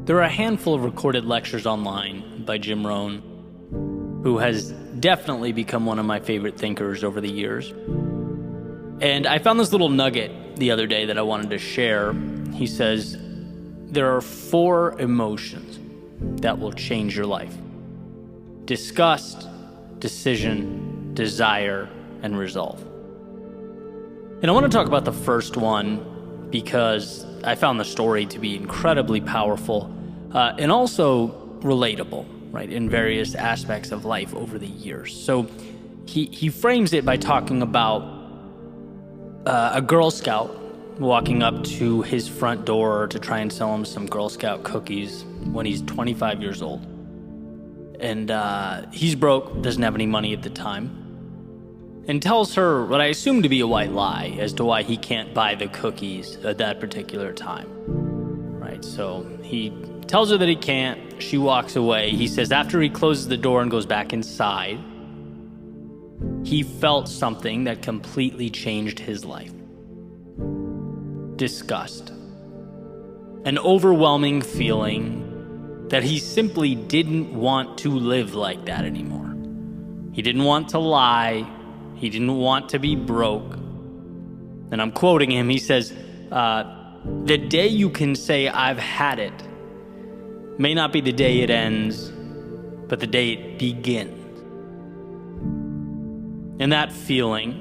There are a handful of recorded lectures online by Jim Rohn, who has definitely become one of my favorite thinkers over the years. And I found this little nugget the other day that I wanted to share. He says, there are 4 emotions that will change your life: disgust, decision, desire, and resolve. And I want to talk about the first one because I found the story to be incredibly powerful and also relatable, right, in various aspects of life over the years. So he frames it by talking about a Girl Scout walking up to his front door to try and sell him some Girl Scout cookies when he's 25 years old. And he's broke, doesn't have any money at the time, and tells her what I assume to be a white lie as to why he can't buy the cookies at that particular time. Right, so he tells her that he can't. She walks away. He says after he closes the door and goes back inside, he felt something that completely changed his life. Disgust. An overwhelming feeling that he simply didn't want to live like that anymore. He didn't want to lie. He didn't want to be broke. And I'm quoting him. He says, the day you can say I've had it may not be the day it ends, but the day it begins. And that feeling,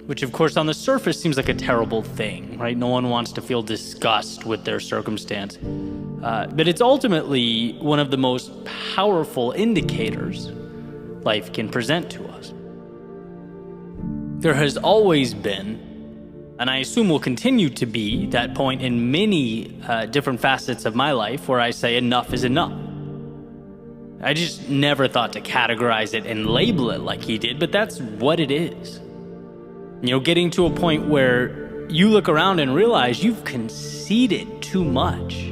which of course on the surface seems like a terrible thing, right? No one wants to feel disgust with their circumstance. But it's ultimately one of the most powerful indicators life can present to us. There has always been, and I assume will continue to be, that point in many different facets of my life where I say enough is enough. I just never thought to categorize it and label it like he did, but that's what it is. You know, getting to a point where you look around and realize you've conceded too much.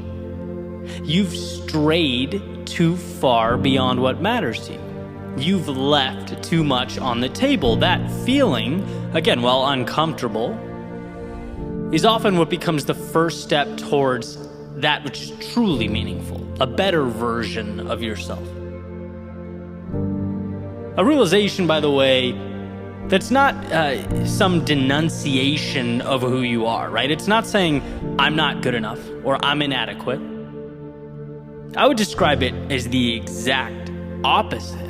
You've strayed too far beyond what matters to you. You've left too much on the table. That feeling, again, while uncomfortable, is often what becomes the first step towards that which is truly meaningful, a better version of yourself. A realization, by the way, that's not some denunciation of who you are, right? It's not saying, I'm not good enough or I'm inadequate. I would describe it as the exact opposite.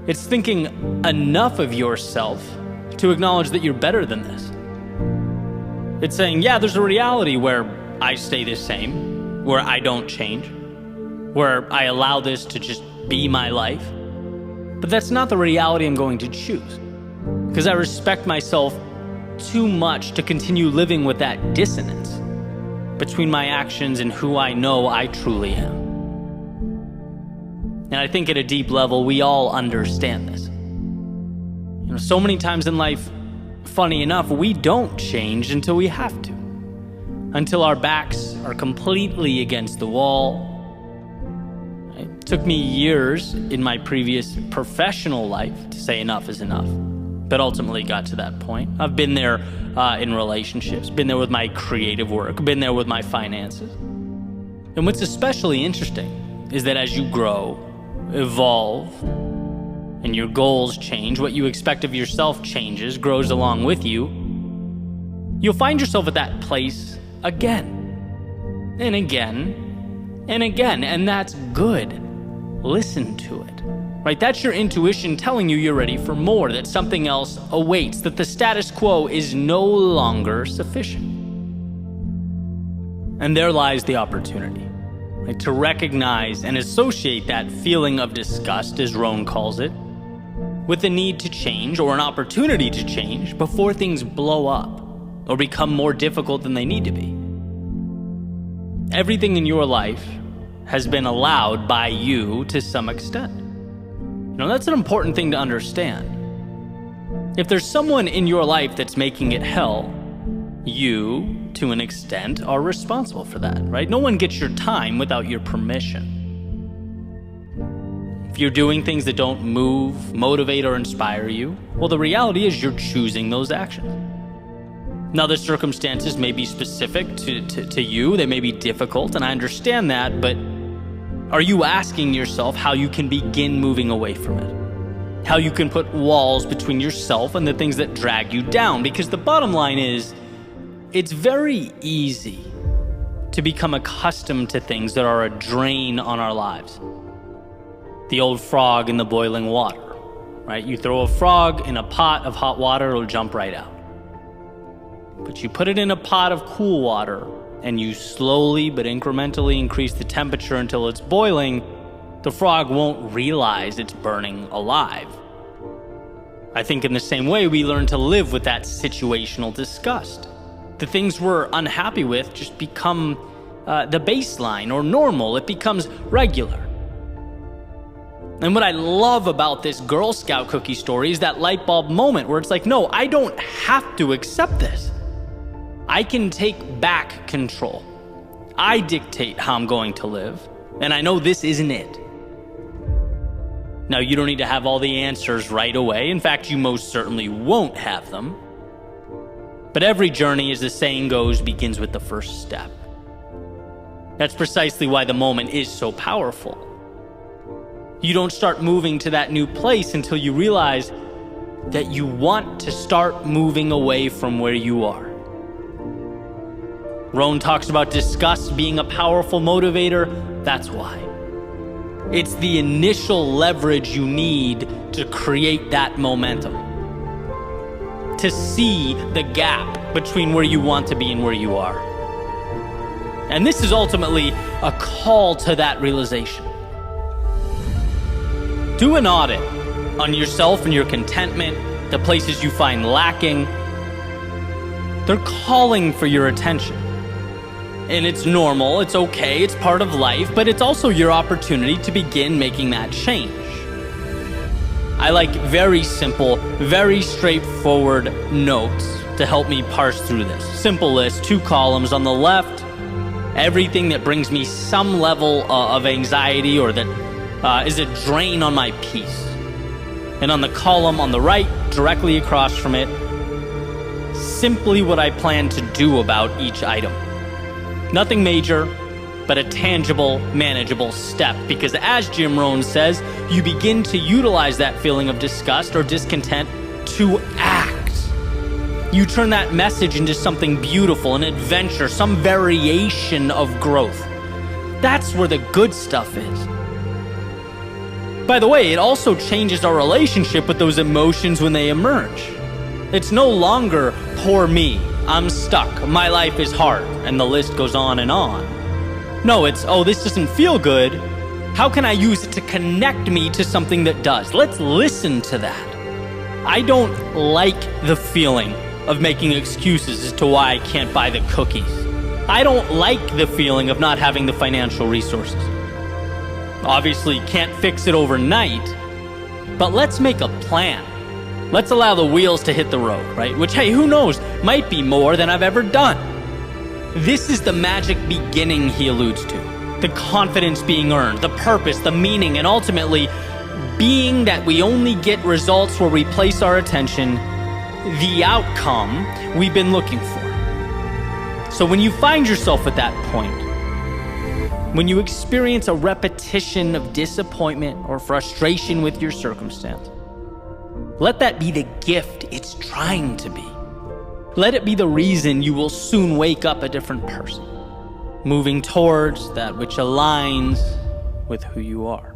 It's thinking enough of yourself to acknowledge that you're better than this. It's saying, yeah, there's a reality where I stay the same, where I don't change, where I allow this to just be my life. But that's not the reality I'm going to choose, because I respect myself too much to continue living with that dissonance between my actions and who I know I truly am. And I think at a deep level, we all understand this. You know, so many times in life, funny enough, we don't change until we have to. Until our backs are completely against the wall. It took me years in my previous professional life to say enough is enough, but ultimately got to that point. I've been there in relationships, been there with my creative work, been there with my finances. And what's especially interesting is that as you grow, evolve, and your goals change, what you expect of yourself changes, grows along with you, you'll find yourself at that place again, and again, and again, and that's good. Listen to it, right? That's your intuition telling you you're ready for more, that something else awaits, that the status quo is no longer sufficient. And there lies the opportunity. Right, to recognize and associate that feeling of disgust, as Rohn calls it, with the need to change or an opportunity to change before things blow up or become more difficult than they need to be. Everything in your life has been allowed by you to some extent. You know, that's an important thing to understand. If there's someone in your life that's making it hell, you, to an extent, are responsible for that, right? No one gets your time without your permission. If you're doing things that don't move, motivate, or inspire you, well, the reality is you're choosing those actions. Now, the circumstances may be specific to you, they may be difficult, and I understand that, but Are you asking yourself how you can begin moving away from it? How you can put walls between yourself and the things that drag you down? Because the bottom line is, it's very easy to become accustomed to things that are a drain on our lives. The old frog in the boiling water, right? You throw a frog in a pot of hot water, it'll jump right out. But you put it in a pot of cool water, and you slowly but incrementally increase the temperature until it's boiling, the frog won't realize it's burning alive. I think in the same way, we learn to live with that situational disgust. The things we're unhappy with just become the baseline or normal. It becomes regular. And what I love about this Girl Scout cookie story is that light bulb moment where it's like, no, I don't have to accept this. I can take back control. I dictate how I'm going to live, and I know this isn't it. Now, you don't need to have all the answers right away. In fact, you most certainly won't have them. But every journey, as the saying goes, begins with the first step. That's precisely why the moment is so powerful. You don't start moving to that new place until you realize that you want to start moving away from where you are. Rohn talks about disgust being a powerful motivator. That's why. It's the initial leverage you need to create that momentum. To see the gap between where you want to be and where you are. And this is ultimately a call to that realization. Do an audit on yourself and your contentment, the places you find lacking. They're calling for your attention. And it's normal, it's okay, it's part of life, but it's also your opportunity to begin making that change. I like very simple, very straightforward notes to help me parse through this. Simple list, 2 columns. On the left, everything that brings me some level of anxiety or that is a drain on my peace. And on the column on the right, directly across from it, simply what I plan to do about each item. Nothing major, but a tangible, manageable step. Because as Jim Rohn says, you begin to utilize that feeling of disgust or discontent to act. You turn that message into something beautiful, an adventure, some variation of growth. That's where the good stuff is. By the way, it also changes our relationship with those emotions when they emerge. It's no longer poor me, I'm stuck, my life is hard, and the list goes on and on. No, it's, oh, this doesn't feel good. How can I use it to connect me to something that does? Let's listen to that. I don't like the feeling of making excuses as to why I can't buy the cookies. I don't like the feeling of not having the financial resources. Obviously, can't fix it overnight, but let's make a plan. Let's allow the wheels to hit the road, right? Which, hey, who knows, might be more than I've ever done. This is the magic beginning he alludes to. The confidence being earned, the purpose, the meaning, and ultimately being that we only get results where we place our attention, the outcome we've been looking for. So when you find yourself at that point, when you experience a repetition of disappointment or frustration with your circumstance, let that be the gift it's trying to be. Let it be the reason you will soon wake up a different person, moving towards that which aligns with who you are.